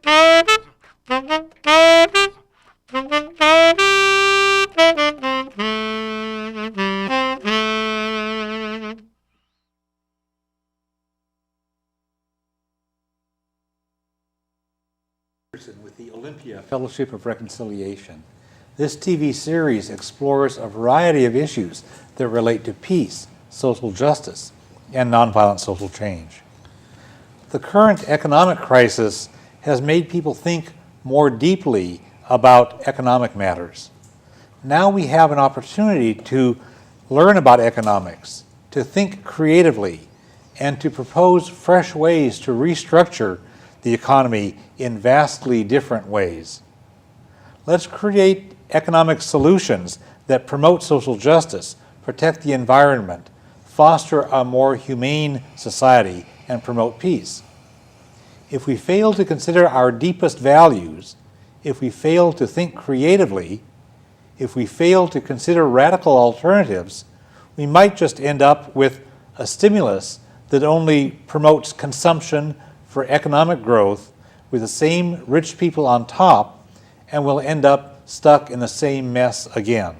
With the Olympia Fellowship of Reconciliation. This TV series explores a variety of issues that relate to peace, social justice, and nonviolent social change. The current economic crisis has made people think more deeply about economic matters. Now we have an opportunity to learn about economics, to think creatively, and to propose fresh ways to restructure the economy in vastly different ways. Let's create economic solutions that promote social justice, protect the environment, foster a more humane society, and promote peace. If we fail to consider our deepest values, if we fail to think creatively, if we fail to consider radical alternatives, we might just end up with a stimulus that only promotes consumption for economic growth with the same rich people on top, and we'll end up stuck in the same mess again.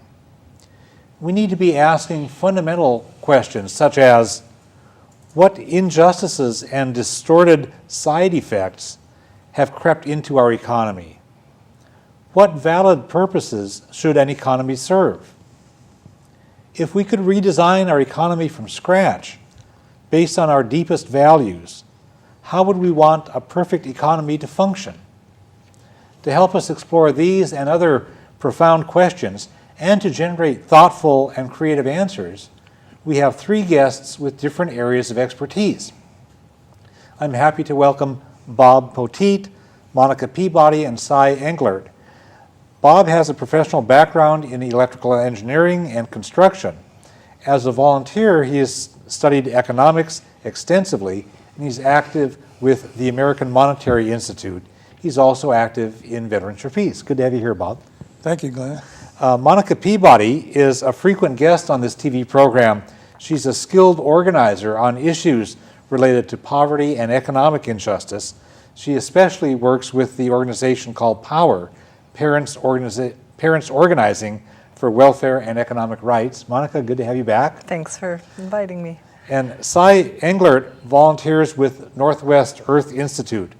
We need to be asking fundamental questions such as, what injustices and distorted side effects have crept into our economy? What valid purposes should an economy serve? If we could redesign our economy from scratch, based on our deepest values, how would we want a perfect economy to function? To help us explore these and other profound questions and to generate thoughtful and creative answers, we have three guests with different areas of expertise. I'm happy to welcome Bob Poteet, Monica Peabody, and Cy Englert. Bob has a professional background in electrical engineering and construction. As a volunteer, he has studied economics extensively, and he's active with the American Monetary Institute. He's also active in Veterans for Peace. Good to have you here, Bob. Thank you, Glenn. Monica Peabody is a frequent guest on this TV program. She's a skilled organizer on issues related to poverty and economic injustice. She especially works with the organization called POWER, Parents Organizing for Welfare and Economic Rights. Monica, good to have you back. Thanks for inviting me. And Cy Englert volunteers with Northwest Earth Institute.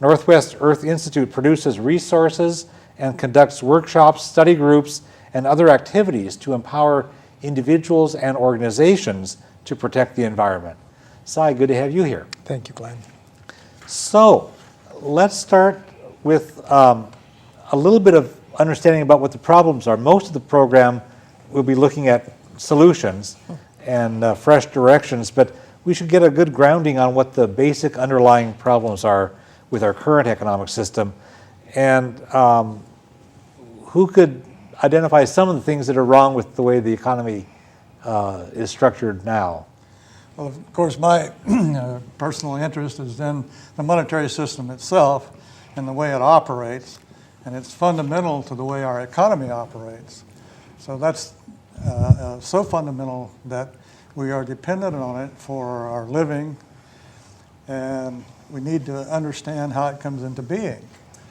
Northwest Earth Institute produces resources and conducts workshops, study groups, and other activities to empower individuals and organizations to protect the environment. Cy, good to have you here. Thank you, Glenn. So let's start with a little bit of understanding about what the problems are. Most of the program will be looking at solutions and fresh directions, but we should get a good grounding on what the basic underlying problems are with our current economic system. And who could identify some of the things that are wrong with the way the economy is structured now? Well, of course, my personal interest is in the monetary system itself and the way it operates, and it's fundamental to the way our economy operates. So that's so fundamental that we are dependent on it for our living, and we need to understand how it comes into being.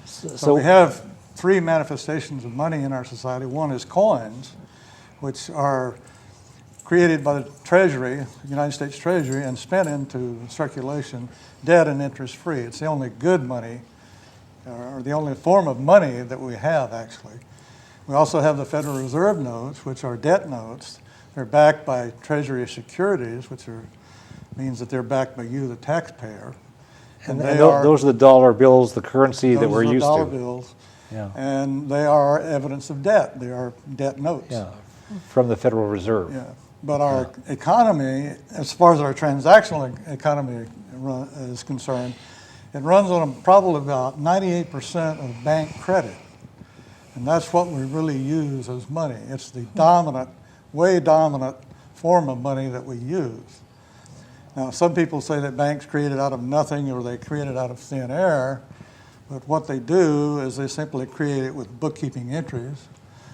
So we have three manifestations of money in our society. One is coins, which are created by the Treasury, the United States Treasury, and spent into circulation, debt and interest-free. It's the only good money, or the only form of money that we have, actually. We also have the Federal Reserve notes, which are debt notes. They're backed by Treasury securities, which means that they're backed by you, the taxpayer. And those are the dollar bills, the currency that we're used to. Those are dollar bills. Yeah. And they are evidence of debt. They are debt notes. Yeah, from the Federal Reserve. Yeah. But our economy, as far as our transactional economy is concerned, it runs on probably about 98% of bank credit. And that's what we really use as money. It's the dominant, way dominant form of money that we use. Now, some people say that banks create it out of nothing or they create it out of thin air, but what they do is they simply create it with bookkeeping entries.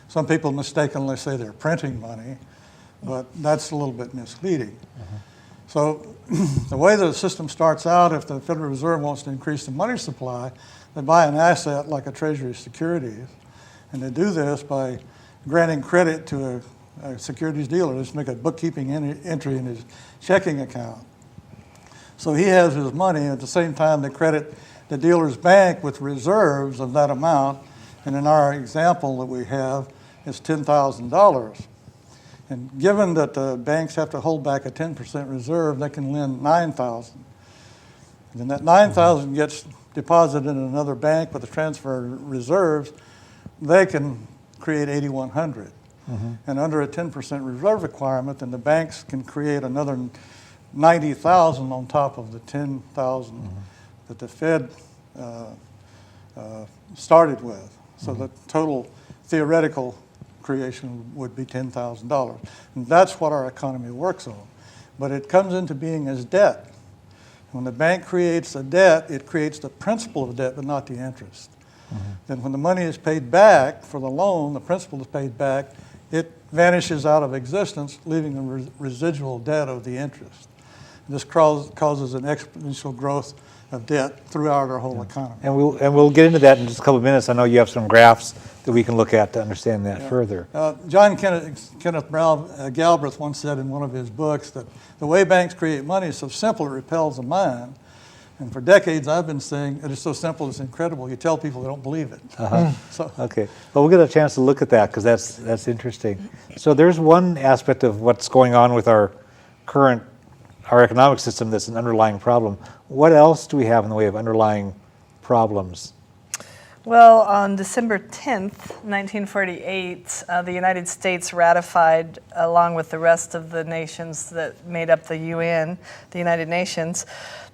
Some people mistakenly say they're printing money, but that's a little bit misleading. So the way the system starts out, if the Federal Reserve wants to increase the money supply, They buy an asset like a treasury securities, and they do this by granting credit to a securities dealer. Just make a bookkeeping entry in his checking account. So he has his money, and at the same time they credit the dealer's bank with reserves of that amount, and in our example that we have, it's $10,000. And given that the banks have to hold back a 10% reserve, they can lend $9,000. And then that $9,000 gets deposited in another bank with a transfer of reserves, they can create $8,100. And under a 10% reserve requirement, then the banks can create another $90,000 on top of the $10,000 that the Fed started with. So the total theoretical creation would be $10,000. And that's what our economy works on. But it comes into being as debt. When the bank creates a debt, it creates the principal of the debt, but not the interest. Then when the money is paid back for the loan, the principal is paid back, it vanishes out of existence, leaving a residual debt of the interest. This causes an exponential growth of debt throughout our whole economy. And we'll get into that in just a couple of minutes. I know you have some graphs that we can look at to understand that further. John Kenneth Galbraith once said in one of his books that the way banks create money is so simple it repels the mind. And for decades I've been saying it is so simple it's incredible. You tell people they don't believe it. So, okay, well, we'll get a chance to look at that because that's interesting. So there's one aspect of what's going on with our economic system that's an underlying problem. What else do we have in the way of underlying problems? Well, on December 10th, 1948, the United States ratified, along with the rest of the nations that made up the UN, the United Nations,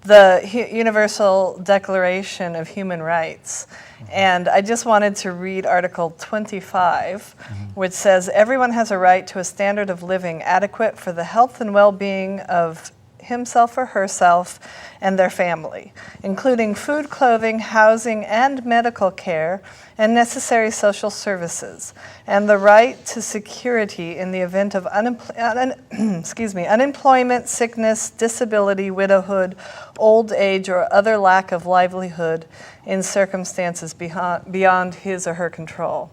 the Universal Declaration of Human Rights. And I just wanted to read Article 25, which says, everyone has a right to a standard of living adequate for the health and well-being of himself or herself and their family, including food, clothing, housing, and medical care, and necessary social services, and the right to security in the event of unemployment, sickness, disability, widowhood, old age, or other lack of livelihood in circumstances beyond his or her control.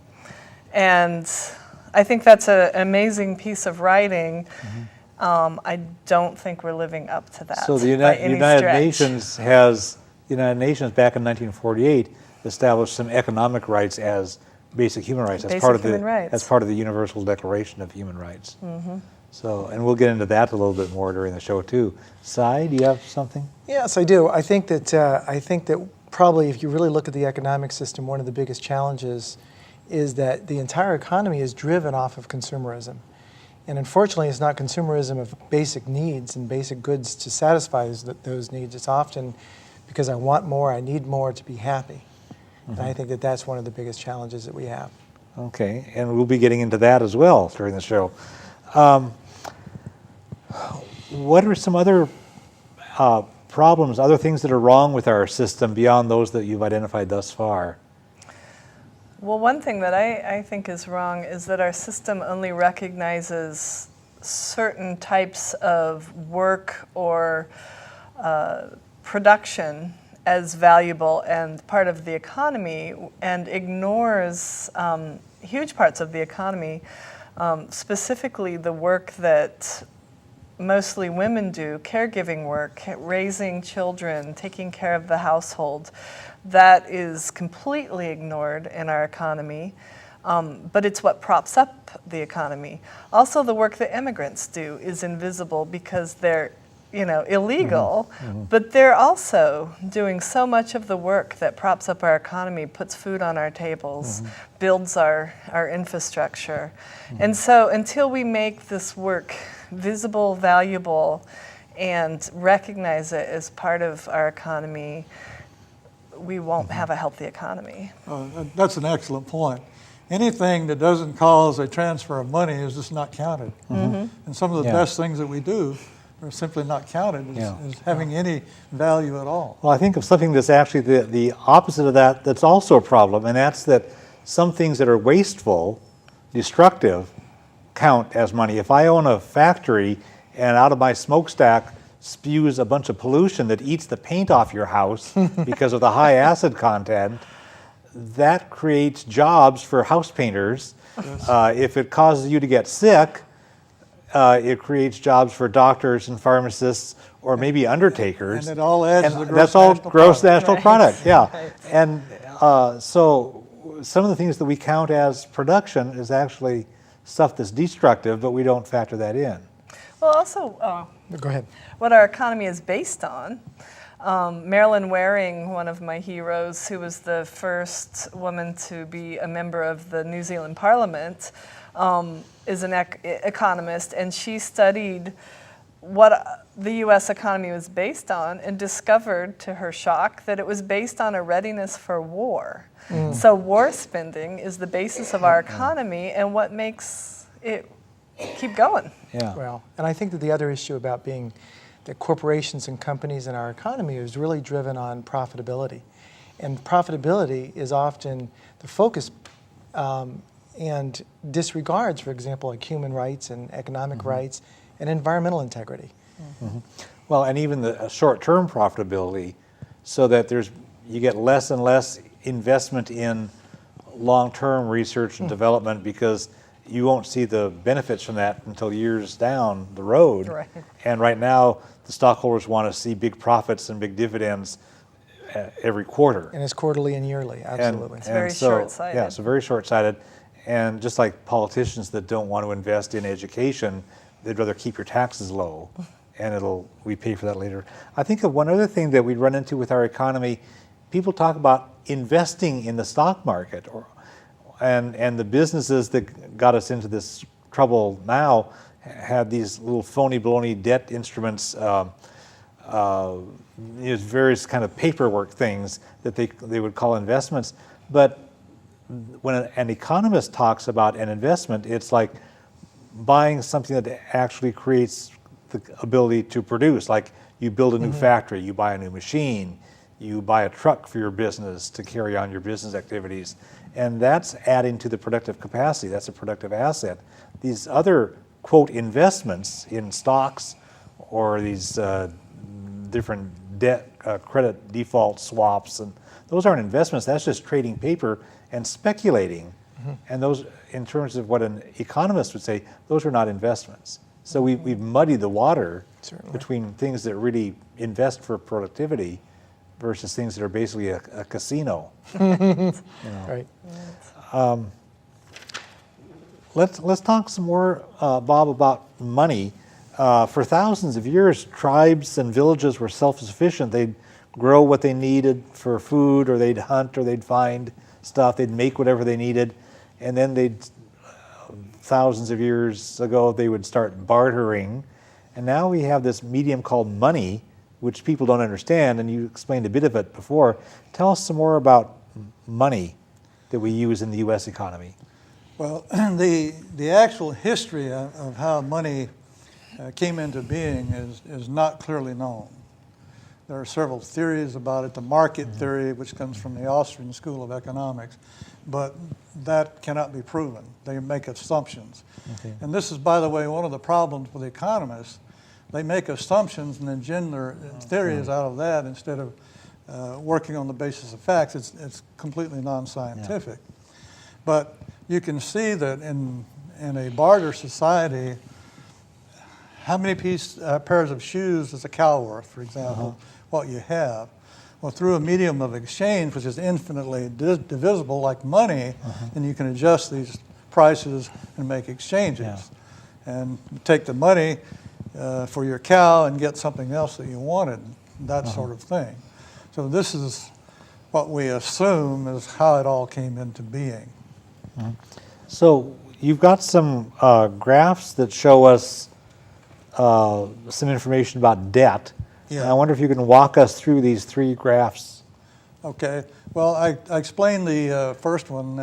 And I think that's an amazing piece of writing. I don't think we're living up to that. So the United Nations back in 1948 established some economic rights as basic human rights. That's part of the Universal Declaration of Human Rights. So, and we'll get into that a little bit more during the show too. Cy, do you have something? Yes, I do. I think that probably if you really look at the economic system, one of the biggest challenges is that the entire economy is driven off of consumerism. And unfortunately, it's not consumerism of basic needs and basic goods to satisfy those needs. It's often because I want more, I need more to be happy. And I think that that's one of the biggest challenges that we have. Okay, and we'll be getting into that as well during the show. What are some other problems, other things that are wrong with our system beyond those that you've identified thus far? Well, one thing that I think is wrong is that our system only recognizes certain types of work or production as valuable and part of the economy, and ignores huge parts of the economy, specifically the work that mostly women do, caregiving work, raising children, taking care of the household. That is completely ignored in our economy, but it's what props up the economy. Also, the work that immigrants do is invisible because they're, illegal, but they're also doing so much of the work that props up our economy, puts food on our tables, builds our infrastructure. And so until we make this work visible, valuable, and recognize it as part of our economy, we won't have a healthy economy. That's an excellent point. Anything that doesn't cause a transfer of money is just not counted. And some of the best things that we do are simply not counted as having any value at all. Well, I think of something that's actually the opposite of that that's also a problem, and that's that some things that are wasteful, destructive, count as money. If I own a factory and out of my smokestack spews a bunch of pollution that eats the paint off your house because of the high acid content, that creates jobs for house painters. If it causes you to get sick, it creates jobs for doctors and pharmacists, or maybe undertakers. And it all adds to the gross that's all national gross product. national Right. product, yeah. Right. And so some of the things that we count as production is actually stuff that's destructive, but we don't factor that in. Well, also, Go ahead. what our economy is based on. Marilyn Waring, one of my heroes, who was the first woman to be a member of the New Zealand Parliament, is an economist, and she studied what the U.S. economy was based on and discovered, to her shock, that it was based on a readiness for war. So war spending is the basis of our economy and what makes it keep going. Yeah. Well, and I think that the other issue about being that corporations and companies in our economy is really driven on profitability. And profitability is often the focus and disregards, for example, like human rights and economic rights and environmental integrity. Well, and even the short-term profitability, so that you get less and less investment in long-term research and development, because you won't see the benefits from that until years down the road. Right. And right now, the stockholders want to see big profits and big dividends every quarter. And it's quarterly and yearly, absolutely. It's very short-sighted. Yeah, so very short-sighted. And just like politicians that don't want to invest in education, they'd rather keep your taxes low, and we pay for that later. I think of one other thing that we run into with our economy. People talk about investing in the stock market, and the businesses that got us into this trouble now had these little phony baloney debt instruments, various kind of paperwork things that they would call investments. But when an economist talks about an investment, it's like buying something that actually creates the ability to produce. Like you build a new factory, you buy a new machine, you buy a truck for your business to carry on your business activities. And that's adding to the productive capacity. That's a productive asset. These other, quote, investments in stocks or these different debt, credit default swaps, and those aren't investments. That's just trading paper and speculating. And those, in terms of what an economist would say, those are not investments. So we've muddied the water between things that really invest for productivity versus things that are basically a casino. Right. Let's talk some more, Bob, about money. For thousands of years, tribes and villages were self-sufficient. They'd grow what they needed for food, or they'd hunt, or they'd find stuff. They'd make whatever they needed, and then thousands of years ago, they would start bartering. And now we have this medium called money, which people don't understand, and you explained a bit of it before. Tell us some more about money that we use in the U.S. economy. Well, the actual history of how money came into being is not clearly known. There are several theories about it. The market theory, which comes from the Austrian School of Economics, but that cannot be proven. They make assumptions. Okay. And this is, by the way, one of the problems with economists. They make assumptions and then gender theories out of that instead of working on the basis of facts. It's completely non-scientific. But you can see that in a barter society, how many pairs of shoes is a cow worth, for example, what you have. Well, through a medium of exchange, which is infinitely divisible, like money, then you can adjust these prices and make exchanges. And take the money for your cow and get something else that you wanted, that sort of thing. So this is what we assume is how it all came into being. So you've got some graphs that show us some information about debt. Yeah. And I wonder if you can walk us through these three graphs. Okay. Well, I explained the first one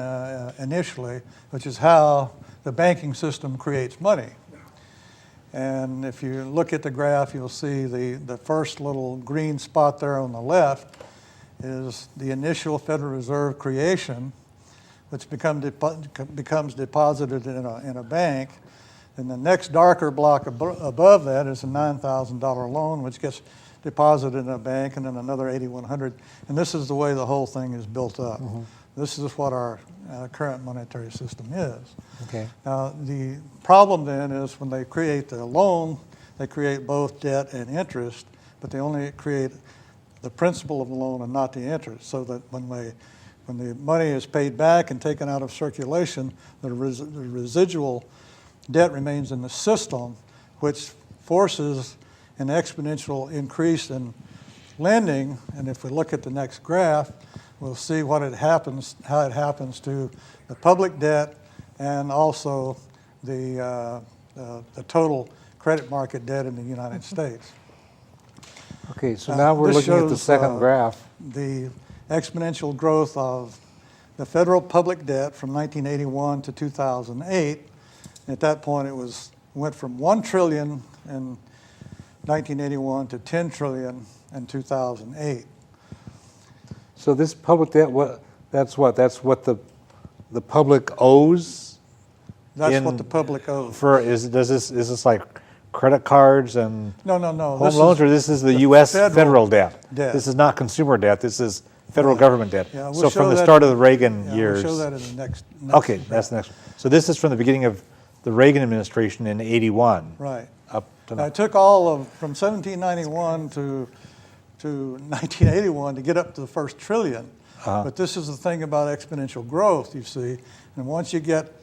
initially, which is how the banking system creates money. And if you look at the graph, you'll see the first little green spot there on the left is the initial Federal Reserve creation, which becomes deposited in a bank. And the next darker block above that is a $9,000 loan, which gets deposited in a bank, and then another $8,100. And this is the way the whole thing is built up. This is what our current monetary system is. Okay. Now, the problem then is when they create the loan, they create both debt and interest, but they only create the principal of the loan and not the interest, so that when the money is paid back and taken out of circulation, the residual debt remains in the system, which forces an exponential increase in lending. And if we look at the next graph, we'll see how it happens to the public debt and also the total credit market debt in the United States. Okay, so now we're This looking at the shows, second graph. The exponential growth of the federal public debt from 1981 to 2008. At that point, went from $1 trillion in 1981 to $10 trillion in 2008. So this public debt, that's what the public owes? That's what the public owes. Is this like credit cards and No. home loans, or this is the U.S. federal debt? This is not consumer debt. This is federal government debt. Yeah, we'll so show from the that start of the Reagan years. We'll show that in the next Okay, that's the next one. So this is from the beginning of the Reagan administration in '81. Right. Up to Now, now. it took all of from 1791 to 1981 to get up to the first trillion. But this is the thing about exponential growth, you see. And once you get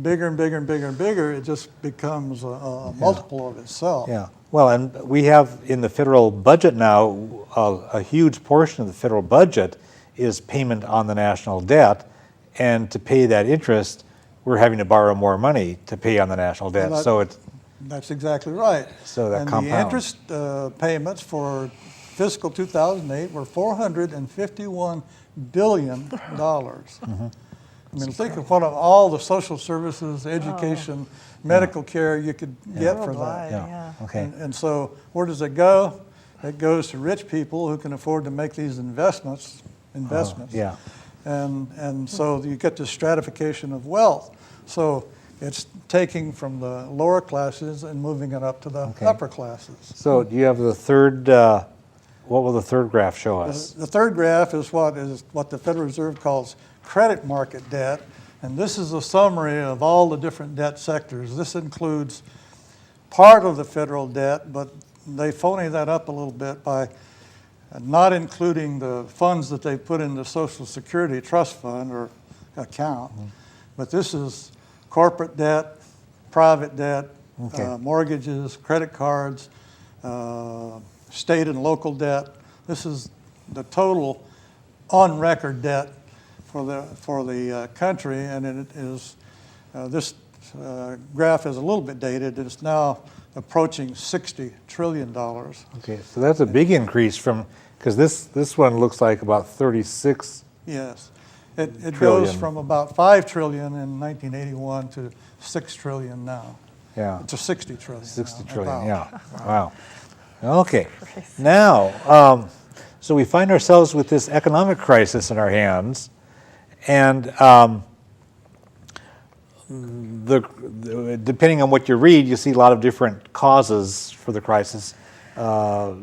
bigger and bigger and bigger and bigger, it just becomes a multiple of itself. Yeah. Well, and we have in the federal budget now, a huge portion of the federal budget is payment on the national debt. And to pay that interest, we're having to borrow more money to pay on the national debt. Well, that's exactly right. So that and compounds. the interest payments for fiscal 2008 were $451 billion. I mean, think of what of all the social services, education, medical care you could get for that. Worldwide, yeah. Okay. And so where does it go? It goes to rich people who can afford to make these investments. Yeah. And so you get this stratification of wealth. So it's taking from the lower classes and moving it up to the upper classes. So do you have the third? What will the third graph show us? The third graph is what the Federal Reserve calls credit market debt, and this is a summary of all the different debt sectors. This includes part of the federal debt, but they phony that up a little bit by not including the funds that they put in the Social Security Trust Fund or account. But this is corporate debt, private debt, mortgages, credit cards, state and local debt. This is the total on-record debt for the country, and it is this graph is a little bit dated. It's now approaching $60 trillion. Okay, so that's a big increase from, because this one looks like about 36. Yes, it Trillion. goes from about 5 trillion in 1981 to 6 trillion now. Yeah. To 60 trillion. 60 now, trillion, about. yeah. Wow. Okay. Now, so we find ourselves with this economic crisis in our hands, and depending on what you read, you see a lot of different causes for the crisis. A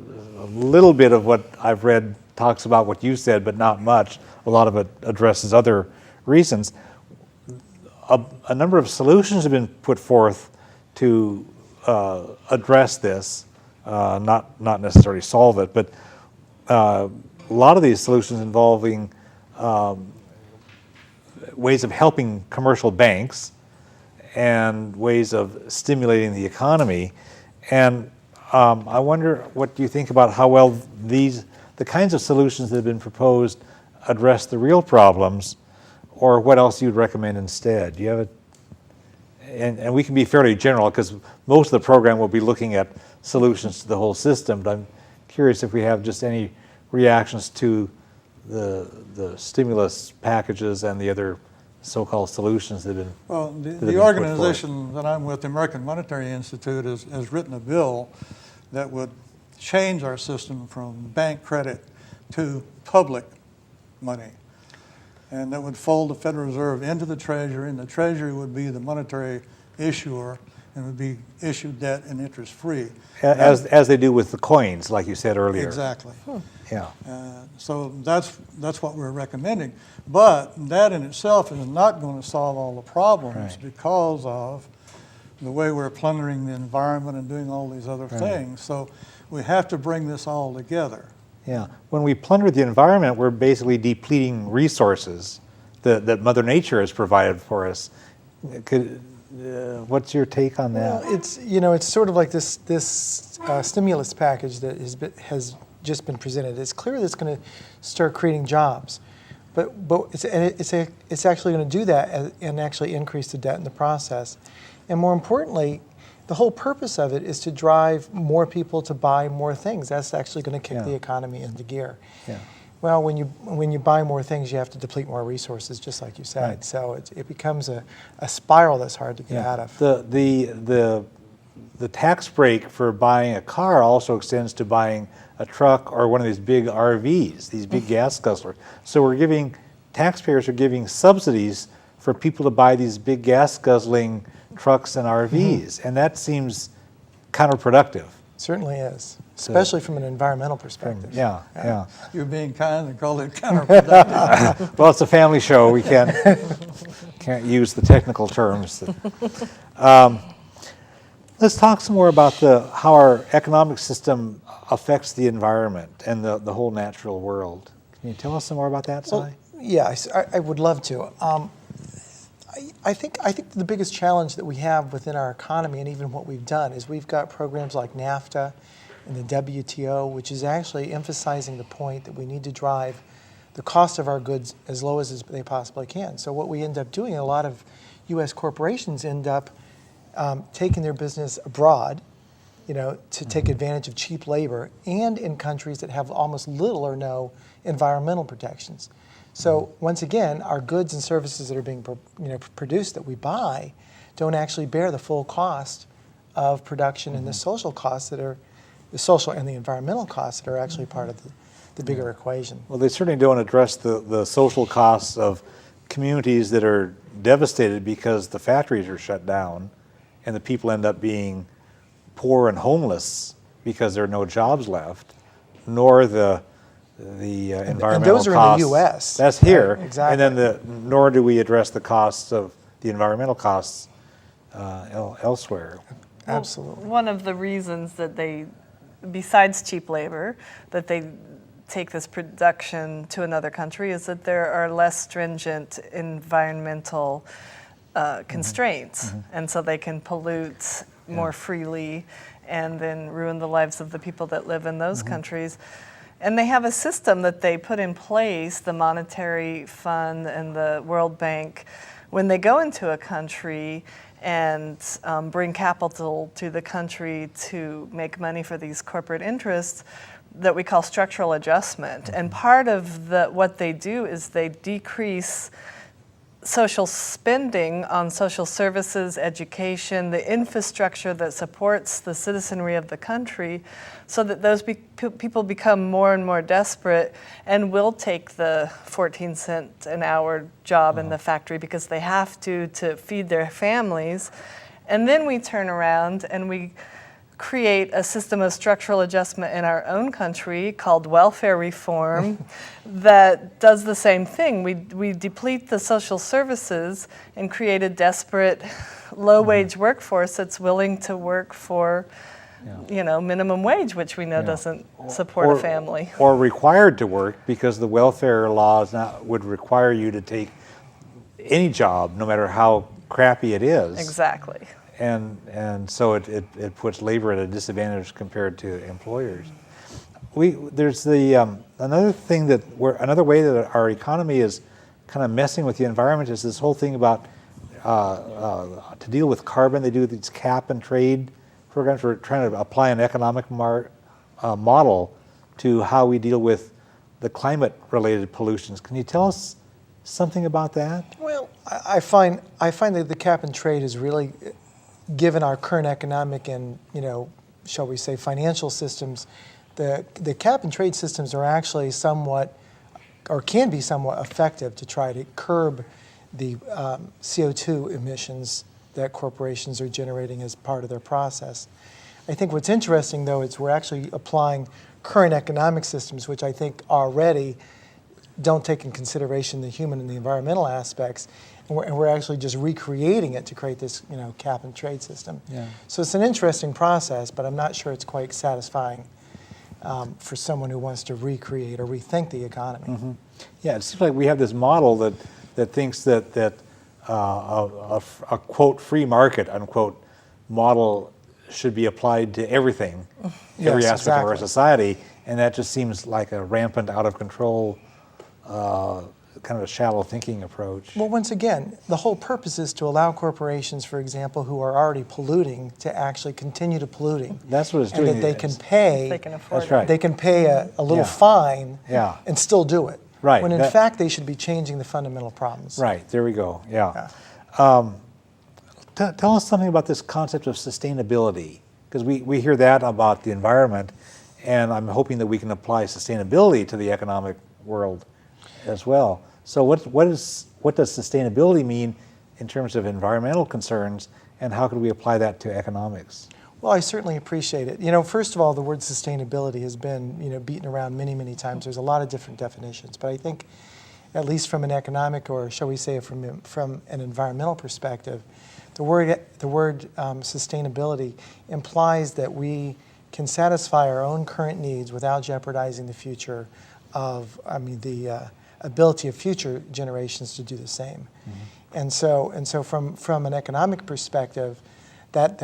little bit of what I've read talks about what you said, but not much. A lot of it addresses other reasons. A number of solutions have been put forth to address this, not necessarily solve it, but a lot of these solutions involving ways of helping commercial banks and ways of stimulating the economy. And I wonder what you think about how well the kinds of solutions that have been proposed address the real problems, or what else you'd recommend instead. Do you have and we can be fairly general because most of the program will be looking at solutions to the whole system, but I'm curious if we have just any reactions to the stimulus packages and the other so-called solutions that have been Well, that have the been organization that I'm with, the American Monetary Institute, has written a bill that would change our system from bank credit to public money. And that would fold the Federal Reserve into the Treasury, and the Treasury would be the monetary issuer, and would be issued debt and interest free. As they do with the coins, like you said earlier. Exactly. Yeah. So that's what we're recommending. But that in itself is not going to solve all the problems Right. because of the way we're plundering the environment and doing all these other things. So we have to bring this all together. Yeah. When we plunder the environment, we're basically depleting resources that Mother Nature has provided for us. What's your take on that? Well, it's sort of like this stimulus package that has just been presented. It's clear that it's going to start creating jobs, but it's actually going to do that and actually increase the debt in the process. And more importantly, the whole purpose of it is to drive more people to buy more things. That's actually going to kick the economy into gear. Yeah. Well, when you buy more things, you have to deplete more resources, just like you said. Right. So it becomes a spiral that's hard to get out of. The tax break for buying a car also extends to buying a truck or one of these big RVs, these big gas guzzlers. So taxpayers are giving subsidies for people to buy these big gas guzzling trucks and RVs, and that seems counterproductive. Certainly is, especially from an environmental perspective. Yeah. You're being kind and call it counterproductive. Well, it's a family show. We can't use the technical terms. Let's talk some more about how our economic system affects the environment and the whole natural world. Can you tell us some more about that, Si? Well, yeah, I would love to. I think the biggest challenge that we have within our economy and even what we've done is we've got programs like NAFTA and the WTO, which is actually emphasizing the point that we need to drive the cost of our goods as low as they possibly can. So what we end up doing, a lot of U.S. corporations end up taking their business abroad, to take advantage of cheap labor, and in countries that have almost little or no environmental protections. So once again, our goods and services that are being produced that we buy don't actually bear the full cost of production and the social costs the social and the environmental costs that are actually part of the bigger equation. Well, they certainly don't address the social costs of communities that are devastated because the factories are shut down and the people end up being poor and homeless because there are no jobs left, nor the environmental and those are costs. in the U.S. That's here. Right, exactly. And then nor do we address the costs of the environmental costs elsewhere. Absolutely. One of the reasons that besides cheap labor, that they take this production to another country is that there are less stringent environmental constraints. And so they can pollute more freely and then ruin the lives of the people that live in those countries. And they have a system that they put in place, the Monetary Fund and the World Bank, when they go into a country and bring capital to the country to make money for these corporate interests, that we call structural adjustment. And part of what they do is they decrease social spending on social services, education, the infrastructure that supports the citizenry of the country, so that those people become more and more desperate and will take the 14-cent an hour job in the factory because they have to feed their families. And then we turn around and we create a system of structural adjustment in our own country called welfare reform that does the same thing. We deplete the social services and create a desperate low-wage workforce that's willing to work for minimum wage, which we know doesn't support a family. Or required to work because the welfare laws would require you to take any job, no matter how crappy it is. Exactly. And so it puts labor at a disadvantage compared to employers. There's another way that our economy is kind of messing with the environment is this whole thing about to deal with carbon. They do these cap and trade programs. We're trying to apply an economic model to how we deal with the climate-related pollutions. Can you tell us something about that? Well, I find that the cap and trade is really, given our current economic and, shall we say, financial systems, the cap and trade systems are actually somewhat, or can be somewhat effective to try to curb the CO2 emissions that corporations are generating as part of their process. I think what's interesting, though, is we're actually applying current economic systems, which I think already don't take in consideration the human and the environmental aspects, and we're actually just recreating it to create this, cap and trade system. Yeah. So it's an interesting process, but I'm not sure it's quite satisfying for someone who wants to recreate or rethink the economy. Mm-hmm. Yeah, it seems like we have this model that thinks that a quote free market unquote model should be applied to everything, every Yes, aspect of our exactly. society, and that just seems like a rampant, out of control, kind of a shallow thinking approach. Well, once again, the whole purpose is to allow corporations, for example, who are already polluting to actually continue to polluting. That's what it's and doing. that they can pay. They can afford That's right. it. They can pay a little Yeah. fine Yeah. and still do it. Right. When in That- fact they should be changing the fundamental problems. Right, there we go, yeah. Yeah. Tell us something about this concept of sustainability, because we hear that about the environment, and I'm hoping that we can apply sustainability to the economic world as well. So what does sustainability mean in terms of environmental concerns, and how could we apply that to economics? Well, I certainly appreciate it. First of all, the word sustainability has been, beaten around many, many times. There's a lot of different definitions, but I think, at least from an economic, or shall we say from an environmental perspective, the word sustainability implies that we can satisfy our own current needs without jeopardizing the future of, the ability of future generations to do the same. Mm-hmm. And so from an economic perspective, that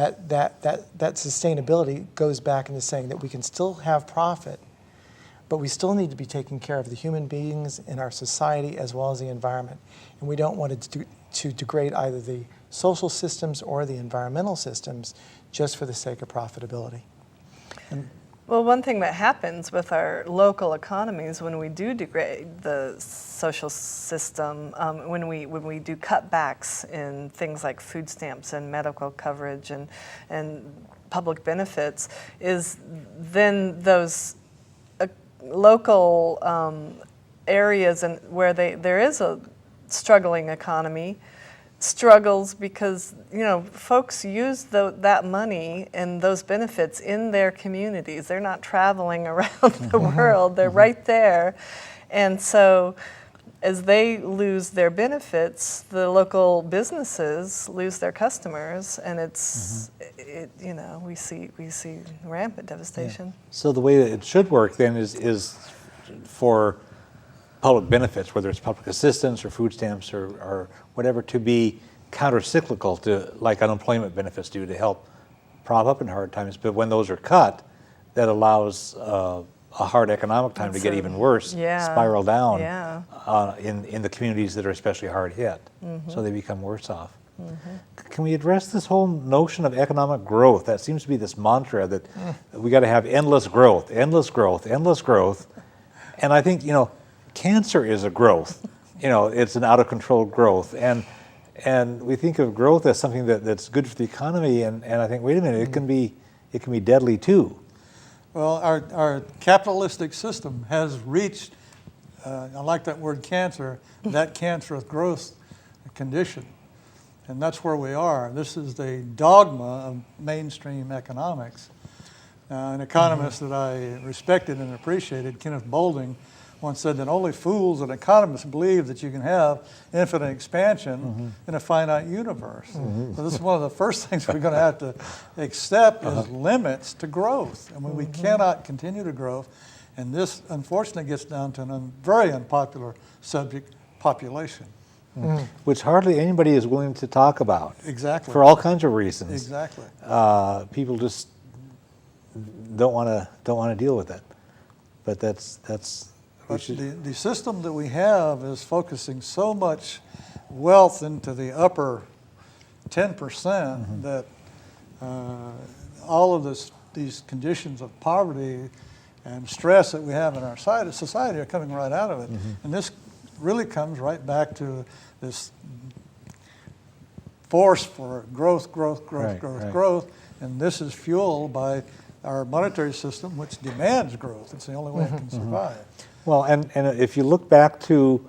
sustainability goes back into saying that we can still have profit, but we still need to be taking care of the human beings in our society as well as the environment. And we don't want to degrade either the social systems or the environmental systems just for the sake of profitability. Well, one thing that happens with our local economies when we do degrade the social system, when we do cutbacks in things like food stamps and medical coverage and public benefits, is then those local areas and where there is a struggling economy struggles because folks use that money and those benefits in their communities. They're not traveling around the world. They're right there. And so as they lose their benefits, the local businesses lose their customers, and we see rampant devastation. Yeah. So the way that it should work then is for public benefits, whether it's public assistance or food stamps or whatever, to be counter-cyclical to, like unemployment benefits do, to help prop up in hard times. But when those are cut, that allows a hard economic time to get even worse, spiral down in the communities that are especially hard hit. Mm-hmm. So they become worse off. Mm-hmm. Can we address this whole notion of economic growth? That seems to be this mantra that we got to have endless growth, endless growth, endless growth. And I think, cancer is a growth. It's an out-of-control growth. And we think of growth as something that's good for the economy, and I think, wait a minute, it can be deadly too. Well, our capitalistic system has reached, I like that word cancer, that cancerous growth condition. And that's where we are. This is the dogma of mainstream economics. An economist that I respected and appreciated, Kenneth Boulding, once said that only fools and economists believe that you can have infinite expansion in a finite universe. So this is one of the first things we're going to have to accept is limits to growth. I mean, we cannot continue to grow. And this, unfortunately, gets down to a very unpopular subject, population. Which hardly anybody is willing to talk about. Exactly. For all kinds of reasons. Exactly. People just don't want to deal with it. But that's. But the system that we have is focusing so much wealth into the upper 10% that all of these conditions of poverty and stress that we have in our society are coming right out of it. And this really comes right back to this force for growth, and this is fueled by our monetary system, which demands growth. It's the only way it can survive. Well, and if you look back to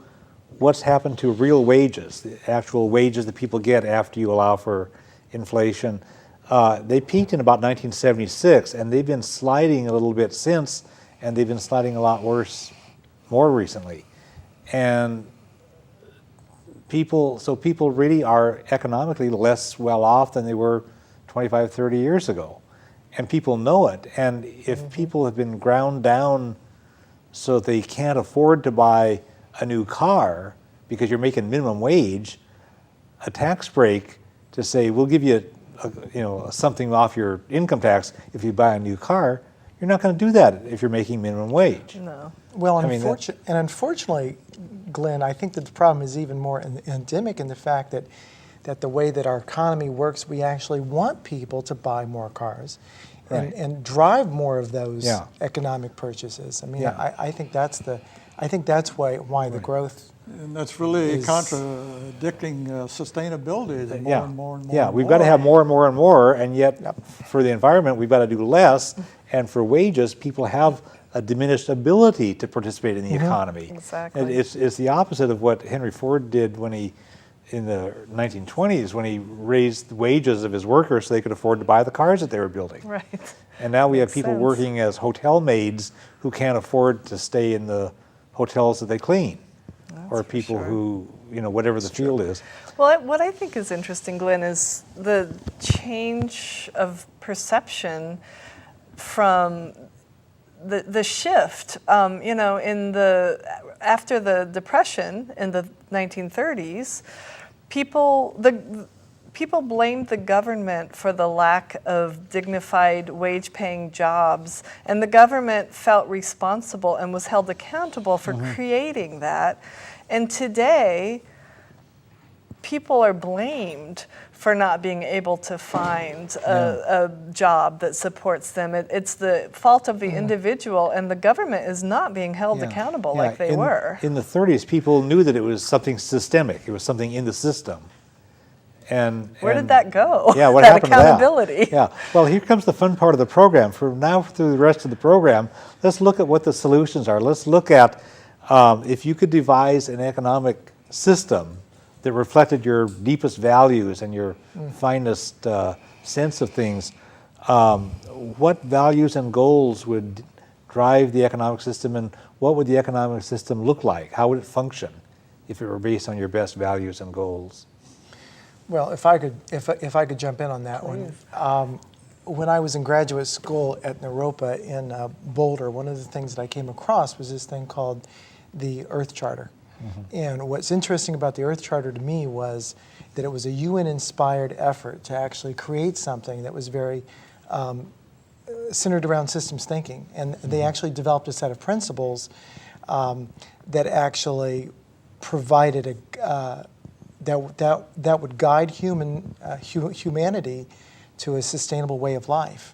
what's happened to real wages, the actual wages that people get after you allow for inflation. They peaked in about 1976, and they've been sliding a little bit since, and they've been sliding a lot worse more recently. And people really are economically less well off than they were 25, 30 years ago. And people know it. And if people have been ground down so they can't afford to buy a new car because you're making minimum wage, a tax break to say, we'll give you something off your income tax if you buy a new car, you're not going to do that if you're making minimum wage. No. Well, I mean, unfortunately, Glenn, I think that the problem is even more endemic in the fact that the way that our economy works, we actually want people to buy more cars and drive more of those economic purchases. I mean, I think that's why the growth. And that's really contradicting sustainability. The more and more and more. Yeah, we've got to have more and more and more, and yet for the environment, we've got to do less. And for wages, people have a diminished ability to participate in the economy. Exactly. And it's the opposite of what Henry Ford did when in the 1920s, when he raised the wages of his workers so they could afford to buy the cars that they were building. Right. And now we have Makes people sense. working as hotel maids who can't afford to stay in the hotels that they clean. Or people who, whatever the field is. Well, what I think is interesting, Glenn, is the change of perception from the shift. After the Depression in the 1930s, people blamed the government for the lack of dignified wage-paying jobs, and the government felt responsible and was held accountable for creating that. And today, people are blamed for not being able to find a job that supports them. It's the fault of the individual, and the government is not being held accountable like they were. In the 30s, people knew that it was something systemic. It was something in the system. And where did that go? Yeah, what that happened accountability? To that? Yeah. Well, here comes the fun part of the program. From now through the rest of the program, let's look at what the solutions are. Let's look at if you could devise an economic system that reflected your deepest values and your finest sense of things, what values and goals would drive the economic system, and what would the economic system look like? How would it function if it were based on your best values and goals? Well, if I could jump in on that one. When I was in graduate school at Naropa in Boulder, one of the things that I came across was this thing called the Earth Charter. And what's interesting about the Earth Charter to me was that it was a UN-inspired effort to actually create something that was very centered around systems thinking. And they actually developed a set of principles that actually provided that would guide humanity to a sustainable way of life.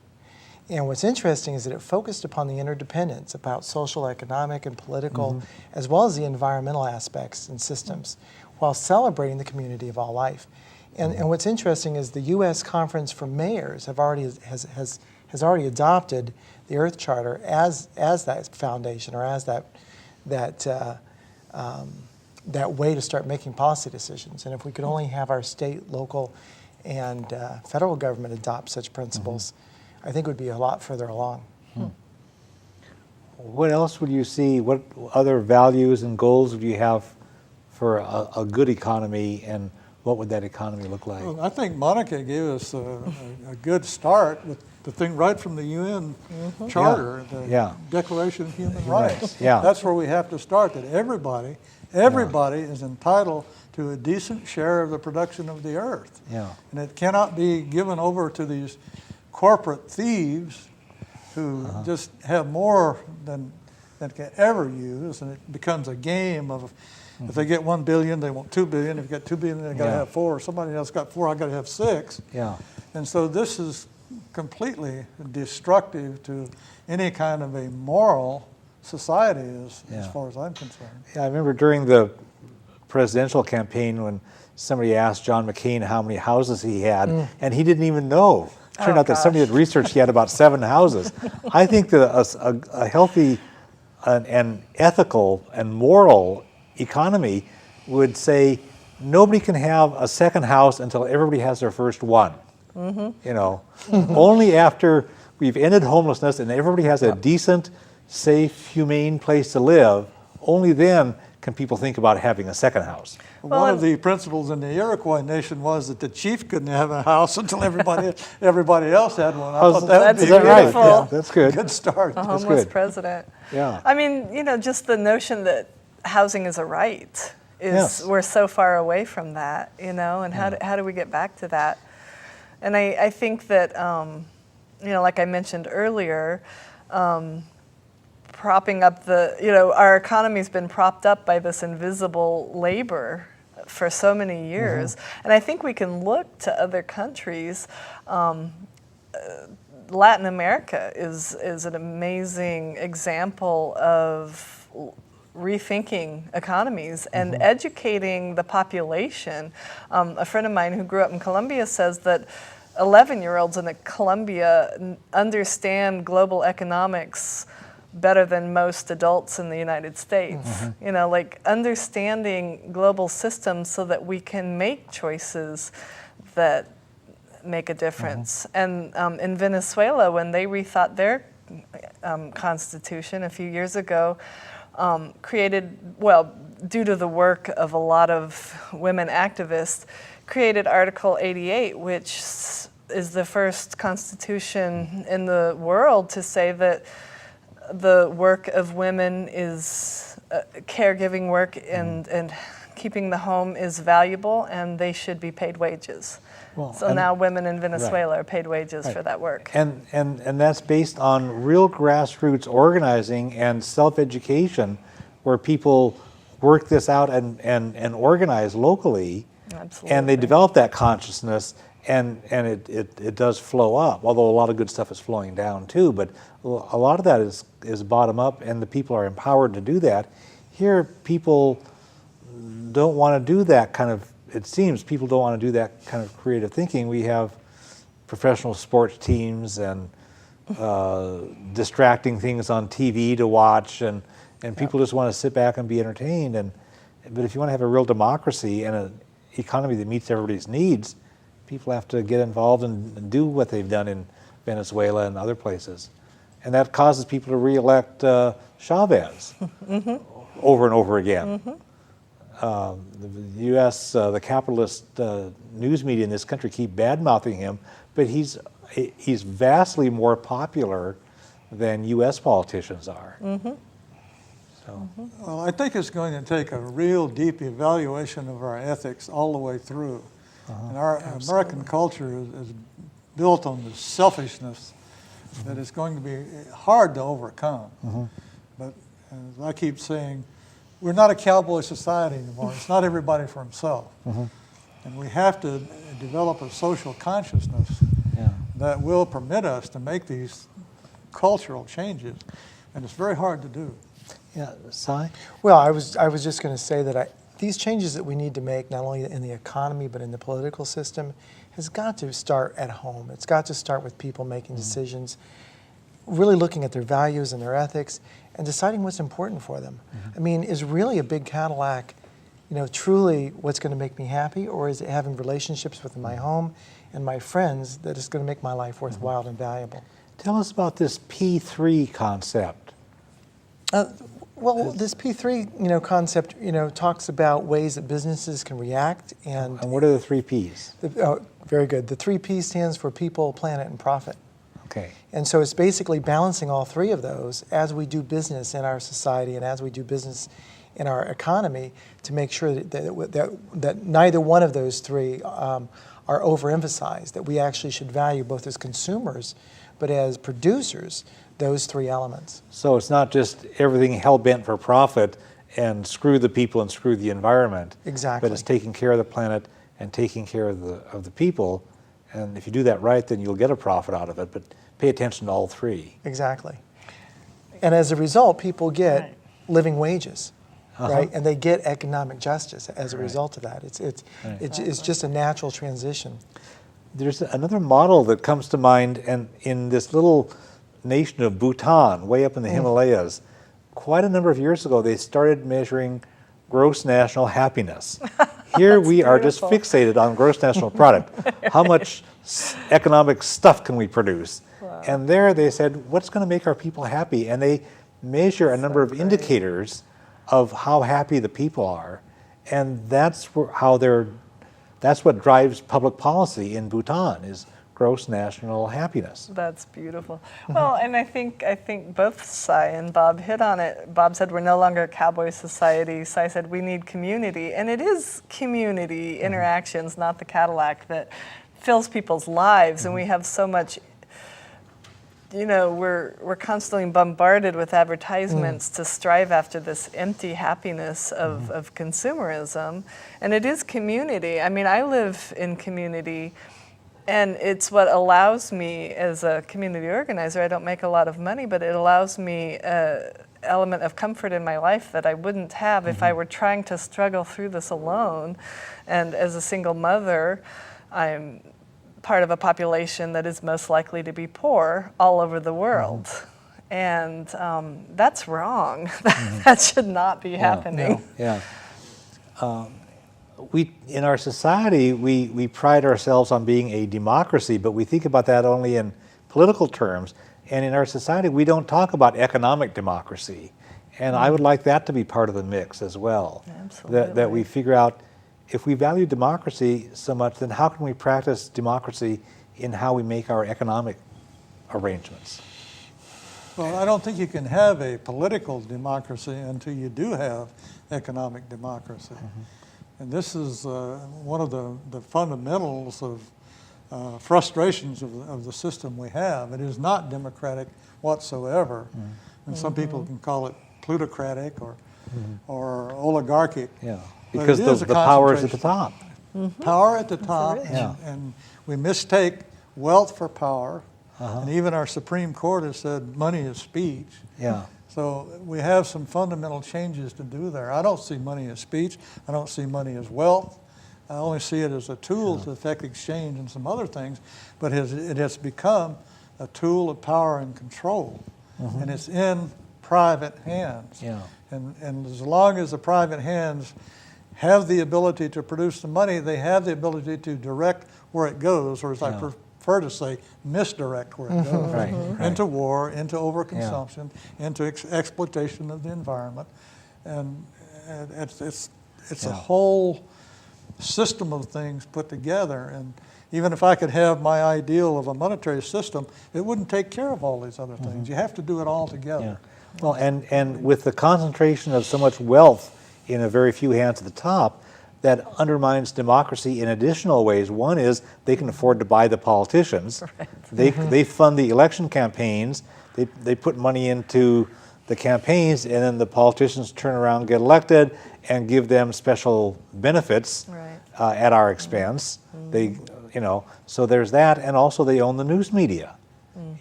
And what's interesting is that it focused upon the interdependence about social, economic, and political, as well as the environmental aspects and systems, while celebrating the community of all life. And what's interesting is the U.S. Conference for Mayors has already adopted the Earth Charter as that foundation, or as that way to start making policy decisions. And if we could only have our state, local, and federal government adopt such principles, I think would be a lot further along. What else would you see? What other values and goals would you have for a good economy, and what would that economy look like? Well, I think Monica gave us a good start with the thing right from the UN Charter, the Declaration of Human Rights. Yeah. That's where we have to start, that everybody is entitled to a decent share of the production of the earth. Yeah. And it cannot be given over to these corporate thieves who just have more than can ever use, and it becomes a game of, if they get 1 billion, they want 2 billion. If you get 2 billion, they got to have 4. Somebody else got 4, I got to have 6. Yeah. And so this is completely destructive to any kind of a moral society, as far as I'm concerned. Yeah, I remember during the presidential campaign when somebody asked John McCain how many houses he had, and he didn't even know. It turned out that somebody had researched he had about 7 houses. I think that a healthy and ethical and moral economy would say nobody can have a second house until everybody has their first one. You know, only after we've ended homelessness and everybody has a decent, safe, humane place to live, only then can people think about having a second house. One of the principles in the Iroquois nation was that the chief couldn't have a house until everybody else had one. I thought that would That's be Is that right? beautiful. Yeah, that's good. good start. A homeless good. president. Yeah. I mean, you know, just the notion that housing is a right is, Yes. we're so far away from that, you know, and how do we get back to that? And I think that, you know, like I mentioned earlier, propping up our economy's been propped up by this invisible labor for so many years. And I think we can look to other countries. Latin America is an amazing example of rethinking economies and educating the population. A friend of mine who grew up in Colombia says that 11-year-olds in Colombia understand global economics better than most adults in the United States. You know, like understanding global systems so that we can make choices that make a difference. And in Venezuela, when they rethought their constitution a few years ago, due to the work of a lot of women activists, created Article 88, which is the first constitution in the world to say that the work of women is caregiving work and keeping the home is valuable and they should be paid wages. Well, So now women in Venezuela are paid wages for that work. And that's based on real grassroots organizing and self-education where people work this out and organize locally. Absolutely. And they develop that consciousness and it does flow up, although a lot of good stuff is flowing down too, but a lot of that is bottom up and the people are empowered to do that. Here people don't want to do that kind of, it seems people don't want to do that kind of creative thinking. We have professional sports teams and distracting things on TV to watch and people just want to sit back and be entertained. But if you want to have a real democracy and an economy that meets everybody's needs, people have to get involved and do what they've done in Venezuela and other places. And that causes people to re-elect Chavez over and over again. The U.S., the capitalist news media in this country keep bad-mouthing him, but he's vastly more popular than U.S. politicians are. So. Well, I think it's going to take a real deep evaluation of our ethics all the way through. And our American culture is built on the selfishness that is going to be hard to overcome. But as I keep saying, we're not a cowboy society anymore. It's not everybody for himself. And we have to develop a social consciousness that will permit us to make these cultural changes. And it's very hard to do. Yeah, Cy? Well, I was just going to say that these changes that we need to make, not only in the economy but in the political system, has got to start at home. It's got to start with people making decisions, really looking at their values and their ethics, and deciding what's important for them. I mean, is really a big Cadillac, you know, truly what's going to make me happy, or is it having relationships with my home and my friends that is going to make my life worthwhile and valuable? Tell us about this P3 concept. Well, this P3, concept, talks about ways that businesses can react and what are the 3 Ps? Very good. The 3 P stands for people, planet, and profit. Okay. And so it's basically balancing all 3 of those as we do business in our society and as we do business in our economy to make sure that neither one of those 3 are overemphasized, that we actually should value both as consumers but as producers those 3 elements. So it's not just everything hell-bent for profit and screw the people and screw the environment. Exactly. But it's taking care of the planet and taking care of the people. And if you do that right, then you'll get a profit out of it. But pay attention to all 3. Exactly. And as a result, people get living wages, right? And they get economic justice as a result of that. It's just a natural transition. There's another model that comes to mind, and in this little nation of Bhutan, way up in the Himalayas, quite a number of years ago, they started measuring gross national happiness. Here we are just beautiful. fixated on gross national product. How much economic stuff can we produce? Wow. And there they said, what's going to make our people happy? And they measure a number of great. indicators of how happy the people are. And that's that's what drives public policy in Bhutan, is gross national happiness. That's beautiful. Well, and I think both Cy and Bob hit on it. Bob said we're no longer a cowboy society. Cy said we need community, and it is community interactions, not the Cadillac, that fills people's lives. And we have so much. You know, we're constantly bombarded with advertisements to strive after this empty happiness of consumerism, and it is community. I mean, I live in community. And it's what allows me, as a community organizer, I don't make a lot of money, but it allows me an element of comfort in my life that I wouldn't have if I were trying to struggle through this alone. And as a single mother, I'm part of a population that is most likely to be poor all over the world. And that's wrong. That should not be happening. Yeah. In our society, we pride ourselves on being a democracy, but we think about that only in political terms. And in our society, we don't talk about economic democracy. And I would like that to be part of the mix as well. Absolutely. That we figure out, if we value democracy so much, then how can we practice democracy in how we make our economic arrangements? Well, I don't think you can have a political democracy until you do have economic democracy. And this is one of the fundamentals of frustrations of the system we have. It is not democratic whatsoever. And some people can call it plutocratic or oligarchic. Yeah, But because it is the a power is at the concentration. top. Power at the top, Yeah. and we mistake wealth for power. And even our Supreme Court has said money is speech. Yeah. So we have some fundamental changes to do there. I don't see money as speech. I don't see money as wealth. I only see it as a tool to affect exchange and some other things. But it has become a tool of power and control. And it's in private hands. Yeah. And as long as the private hands have the ability to produce the money, they have the ability to direct where it goes, or as I prefer to say, misdirect where it goes. Right, Into war, into overconsumption, into exploitation of the environment. And it's a whole system of things put together. And even if I could have my ideal of a monetary system, it wouldn't take care of all these other things. You have to do it all together. Yeah. Well, and with the concentration of so much wealth in a very few hands at the top, that undermines democracy in additional ways. One is they can afford to buy the politicians. They fund the election campaigns. They put money into the campaigns, and then the politicians turn around, get elected, and give them special benefits at our expense. They, so there's that, and also they own the news media.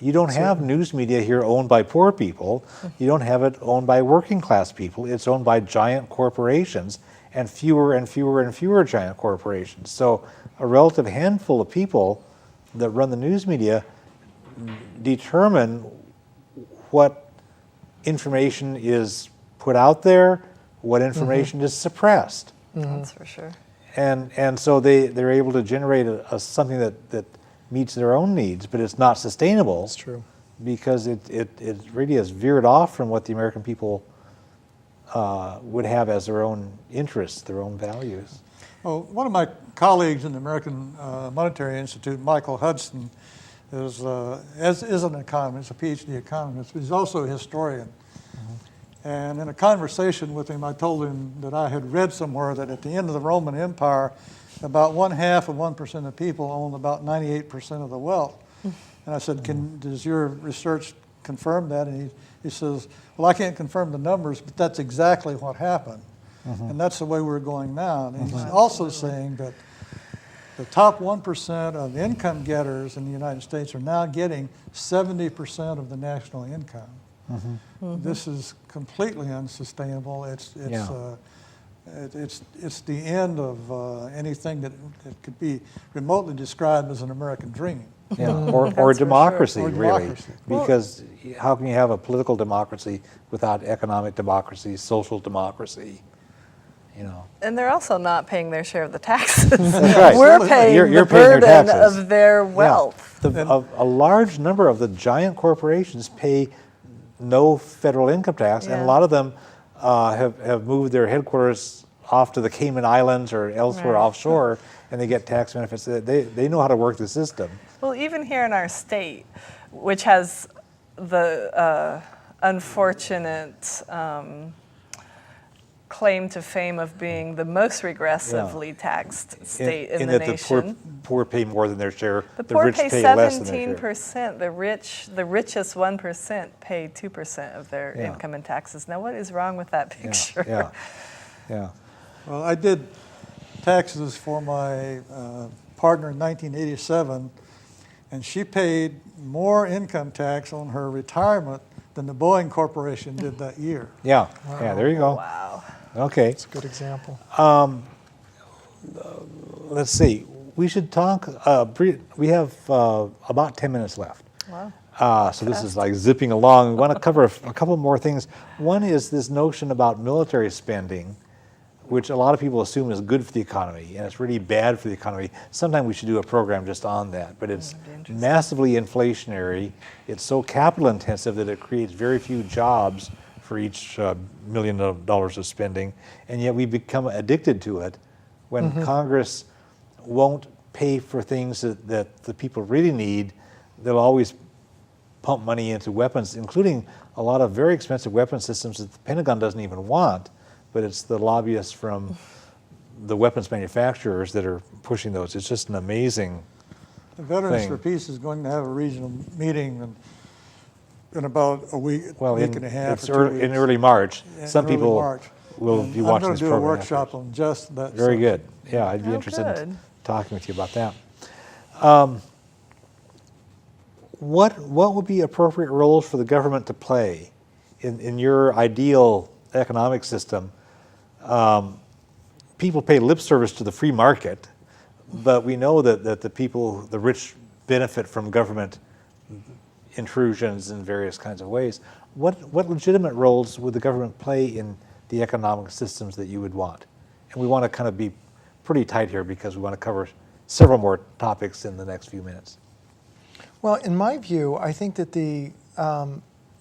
You don't have news media here owned by poor people. You don't have it owned by working class people. It's owned by giant corporations, and fewer and fewer and fewer giant corporations. So a relative handful of people that run the news media determine what information is put out there, what information is suppressed. That's for sure. And so they're able to generate something that meets their own needs, but it's not sustainable. That's true. Because it really has veered off from what the American people would have as their own interests, their own values. Well, one of my colleagues in the American Monetary Institute, Michael Hudson, is an economist, a PhD economist, but he's also a historian. And in a conversation with him, I told him that I had read somewhere that at the end of the Roman Empire, about 1/2 of 1% of people owned about 98% of the wealth. And I said, does your research confirm that? And he says, well, I can't confirm the numbers, but that's exactly what happened. And that's the way we're going now. And he's also saying that the top 1% of income getters in the United States are now getting 70% of the national income. This is completely unsustainable. It's the end of anything that could be remotely described as an American dream. Yeah, or democracy, Or really. democracy. Because how can you have a political democracy without economic democracy, social democracy? you know. And they're also not paying their share of the taxes. That's right. We're paying You're the paying their burden taxes. of their Yeah. wealth. A large number of the giant corporations pay no federal income tax, and a Yeah. lot of them have moved their headquarters off to the Cayman Islands or elsewhere Right. offshore, and they get tax benefits. They know how to work the system. Well, even here in our state, which has the unfortunate claim to fame of being the most regressively taxed state in the that nation. the poor pay more than their share, The poor rich pay less than their share. 17%. The richest 1% pay 2% of their Yeah. income in taxes. Now, what is wrong with that picture? Yeah. Well, I did taxes for my partner in 1987, and she paid more income tax on her retirement than the Boeing Corporation did that year. Yeah. There you go. Wow. Okay. It's a good example. Let's see. We should talk. We have about 10 minutes left. Wow. So this is like zipping along. We want to cover a couple more things. One is this notion about military spending, which a lot of people assume is good for the economy, and it's really bad for the economy. Sometime we should do a program just on that, but it's massively inflationary. It's so capital intensive that it creates very few jobs for each $1 million of spending, and yet we become addicted to it when Congress won't pay for things that the people really need. They'll always pump money into weapons, including a lot of very expensive weapon systems that the Pentagon doesn't even want, but it's the lobbyists from the weapons manufacturers that are pushing those. It's just an amazing The Veterans thing. for Peace is going to have a regional meeting in about a week, week and a half. It's or 2 in weeks. early March. Yeah, Some early people March. will And be watching this I'm program. going to do a workshop afterwards. on just that. Very subject. good. Yeah, I'd be Oh, interested in good. talking with you about that. What would be appropriate roles for the government to play in your ideal economic system? People pay lip service to the free market, but we know that the rich benefit from government intrusions in various kinds of ways. What legitimate roles would the government play in the economic systems that you would want? And we want to kind of be pretty tight here because we want to cover several more topics in the next few minutes. Well, in my view, I think that the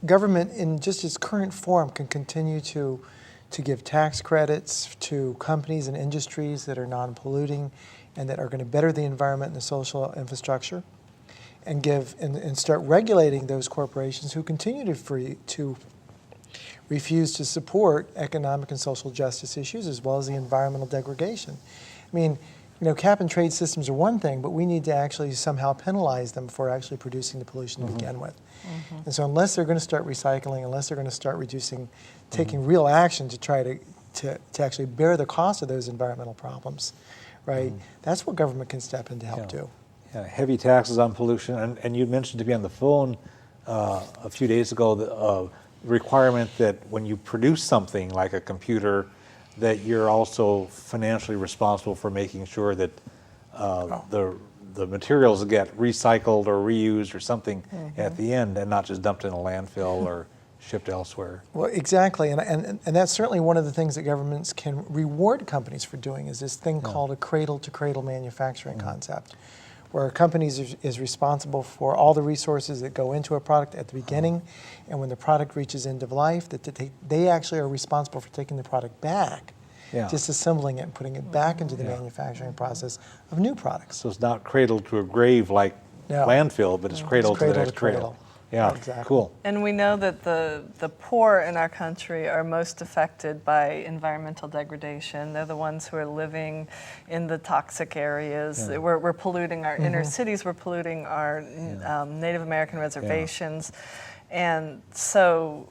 government, in just its current form, can continue to give tax credits to companies and industries that are non-polluting and that are going to better the environment and the social infrastructure, and and start regulating those corporations who continue to refuse to support economic and social justice issues as well as the environmental degradation. I mean, cap and trade systems are one thing, but we need to actually somehow penalize them for actually producing the pollution to begin with. And so unless they're going to start recycling, unless they're going to start taking real action to try to actually bear the cost of those environmental problems, right? That's what government can step in to help do. Yeah, heavy taxes on pollution, and you mentioned to me on the phone a few days ago the requirement that when you produce something like a computer, that you're also financially responsible for making sure that the materials get recycled or reused or something at the end, and not just dumped in a landfill or shipped elsewhere. Well, exactly, and that's certainly one of the things that governments can reward companies for doing is this thing called a cradle-to-cradle manufacturing concept, where companies is responsible for all the resources that go into a product at the beginning, and when the product reaches end of life, that they actually are responsible for taking the product back, disassembling it and putting it back into the manufacturing process of new products. So it's not cradle to a grave like landfill, but it's cradle to the next cradle. Yeah, Exactly. cool. And we know that the poor in our country are most affected by environmental degradation. They're the ones who are living in the toxic areas. We're polluting our inner cities. We're polluting our Native American reservations. And so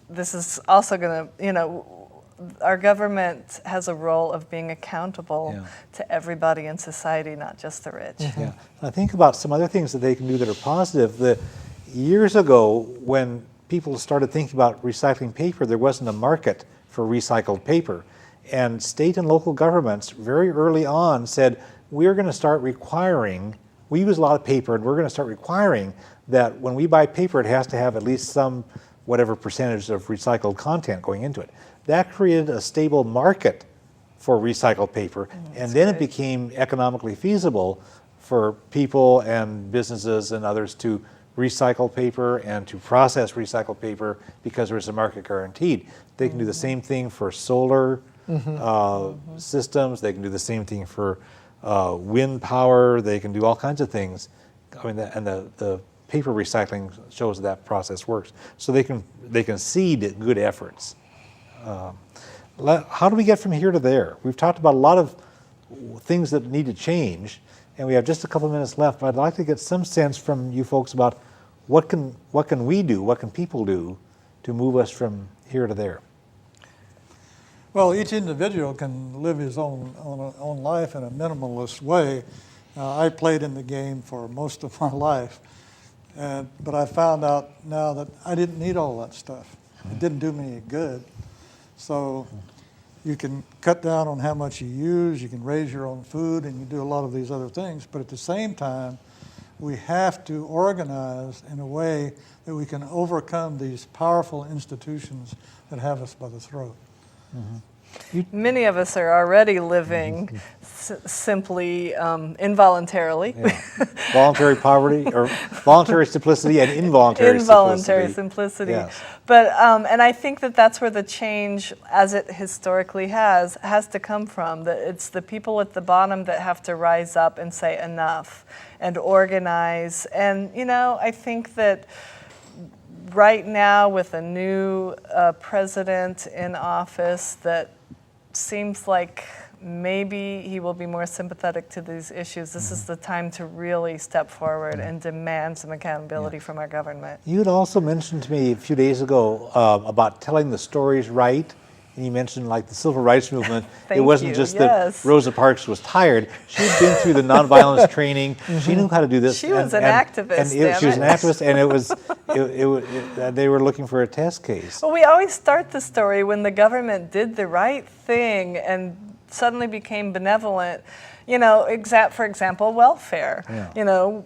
this is also going to, our government has a role of being accountable to everybody in society, not just the rich. Yeah. I think about some other things that they can do that are positive. Years ago, when people started thinking about recycling paper, there wasn't a market for recycled paper. And state and local governments very early on said, we're going to start requiring, we use a lot of paper, and we're going to start requiring that when we buy paper, it has to have at least some whatever percentage of recycled content going into it. That created a stable market for recycled paper. And That's then it great. became economically feasible for people and businesses and others to recycle paper and to process recycled paper because there was a market guaranteed. They can do the same thing for solar systems. They can do the same thing for wind power. They can do all kinds of things. I mean, and the paper recycling shows that process works. So they can seed good efforts. How do we get from here to there? We've talked about a lot of things that need to change, and we have just a couple of minutes left, but I'd like to get some sense from you folks about what can we do, what can people do to move us from here to there? Well, each individual can live his own life in a minimalist way. I played in the game for most of my life, but I found out now that I didn't need all that stuff. It didn't do me any good. So you can cut down on how much you use, you can raise your own food, and you do a lot of these other things. But at the same time, we have to organize in a way that we can overcome these powerful institutions that have us by the throat. Many of us are already living simply involuntarily. Yeah. Voluntary poverty, or voluntary simplicity and involuntary simplicity. Yes. But and I think that that's where the change, as it historically has to come from. That it's the people at the bottom that have to rise up and say enough, and organize. And I think that right now, with a new president in office, that seems like maybe he will be more sympathetic to these issues. This is the time to really step forward and demand some accountability from our government. You had also mentioned to me a few days ago about telling the stories right. And you mentioned like the civil rights movement. It wasn't you. just Yes. that Rosa Parks was tired. She'd been through the nonviolence training. She knew how to do this. She was an activist, She was an damn it. activist, and they were looking for a test case. Well, we always start the story when the government did the right thing and suddenly became benevolent. For example, welfare. Yeah.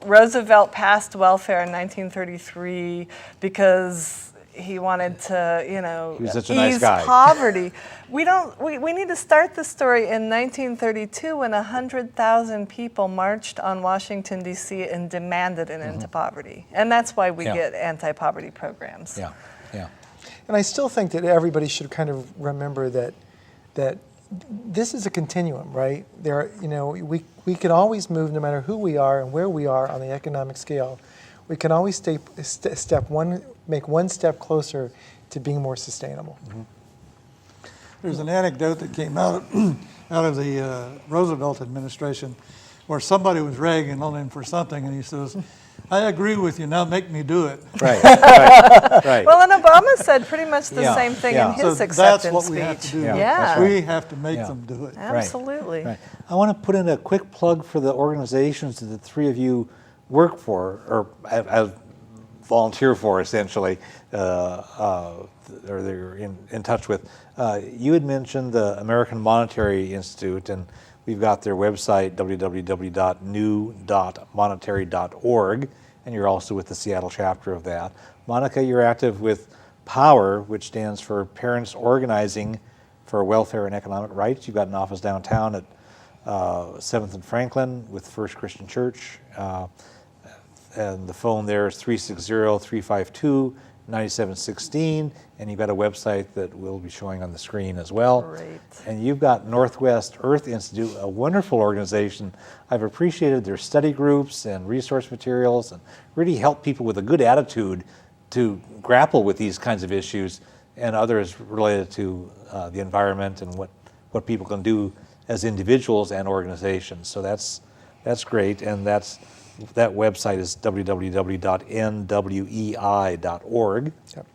Roosevelt passed welfare in 1933 because he wanted to, He was such a nice ease guy. poverty. We need to start the story in 1932 when 100,000 people marched on Washington, D.C. and demanded an end to poverty. And that's why we get anti-poverty programs. Yeah, yeah. And I still think that everybody should kind of remember that this is a continuum, right? We can always move no matter who we are and where we are on the economic scale. We can always make one step closer to being more sustainable. There's an anecdote that came out of the Roosevelt administration where somebody was ragging on him for something, and he says, "I agree with you, now make me do it." Right. Well, and Obama said pretty much the same thing in his So acceptance that's what we speech. have to do. Yeah. We have to make them do it. Absolutely. Right. I want to put in a quick plug for the organizations that the three of you work for, or volunteer for, essentially, or they're in touch with. You had mentioned the American Monetary Institute, and we've got their website, www.new.monetary.org, and you're also with the Seattle chapter of that. Monica, you're active with POWER, which stands for Parents Organizing for Welfare and Economic Rights. You've got an office downtown at 7th and Franklin with First Christian Church. And the phone there is 360-352-9716, and you've got a website that we'll be showing on the screen as well. Great. And you've got Northwest Earth Institute, a wonderful organization. I've appreciated their study groups and resource materials, and really help people with a good attitude to grapple with these kinds of issues and others related to the environment and what people can do as individuals and organizations. So that's great, and that website is www.nwei.org. Yep.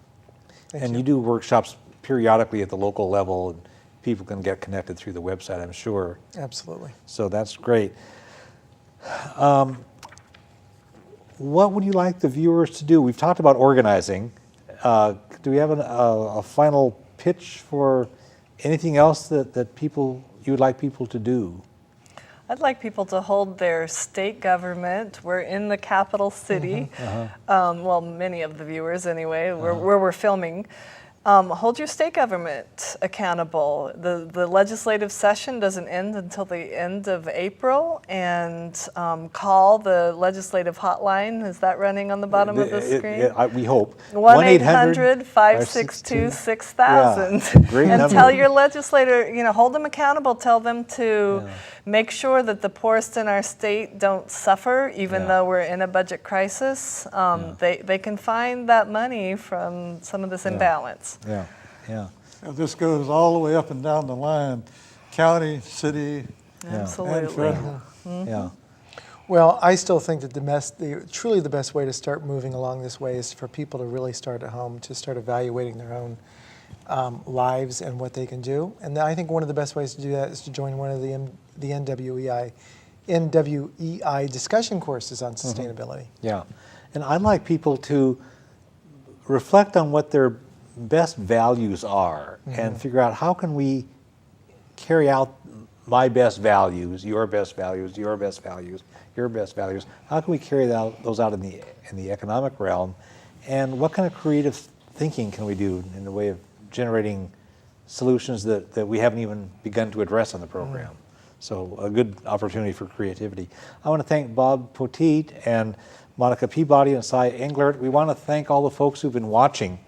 And you do workshops periodically at the local level, and people can get connected through the website, I'm sure. Absolutely. So that's great. What would you like the viewers to do? We've talked about organizing. Do we have a final pitch for anything else that you would like people to do? I'd like people to hold their state government. We're in the capital city. Well, many of the viewers anyway, where we're filming. Hold your state government accountable. The legislative session doesn't end until the end of April, and call the legislative hotline. Is that running on the bottom of the screen? We hope. 1-800-562-6000. Yeah, great And number. tell your legislator, hold them accountable. Tell them to make sure that the poorest in our state don't suffer, even Yeah. though we're in a budget crisis. They can find that money from some of this imbalance. Yeah, yeah. This goes all the way up and down the line, county, city, and Absolutely. federal. Yeah. Well, I still think that truly the best way to start moving along this way is for people to really start at home, to start evaluating their own lives and what they can do. And I think one of the best ways to do that is to join one of the NWEI discussion courses on sustainability. Yeah, and I'd like people to reflect on what their best values are and figure out how can we carry out my best values, your best values, your best values, your best values. How can we carry those out in the economic realm, and what kind of creative thinking can we do in the way of generating solutions that we haven't even begun to address on the program? So a good opportunity for creativity. I want to thank Bob Poteet and Monica Peabody and Cy Englert. We want to thank all the folks who've been watching.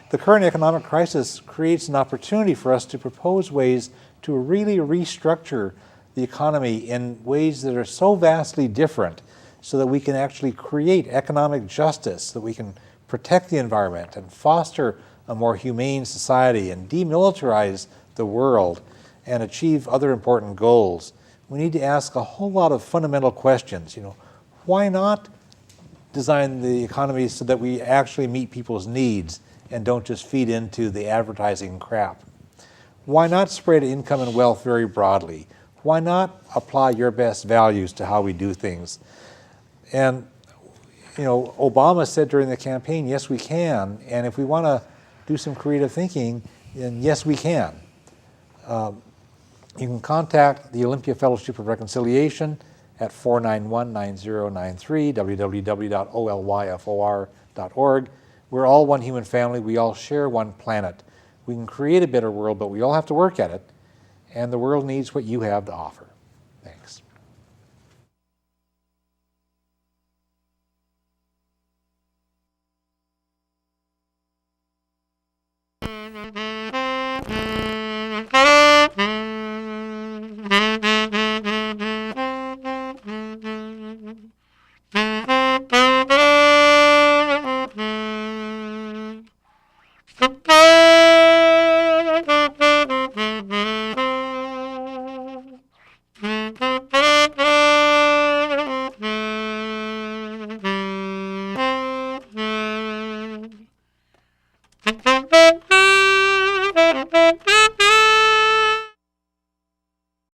The current economic crisis creates an opportunity for us to propose ways to really restructure the economy in ways that are so vastly different so that we can actually create economic justice, that we can protect the environment and foster a more humane society and demilitarize the world and achieve other important goals. We need to ask a whole lot of fundamental questions. Why not design the economy so that we actually meet people's needs and don't just feed into the advertising crap? Why not spread income and wealth very broadly? Why not apply your best values to how we do things? And, Obama said during the campaign, yes, we can. And if we want to do some creative thinking, then yes, we can. You can contact the Olympia Fellowship of Reconciliation at 491-9093, www.olyfor.org. We're all one human family. We all share one planet. We can create a better world, but we all have to work at it. And the world needs what you have to offer. Thanks.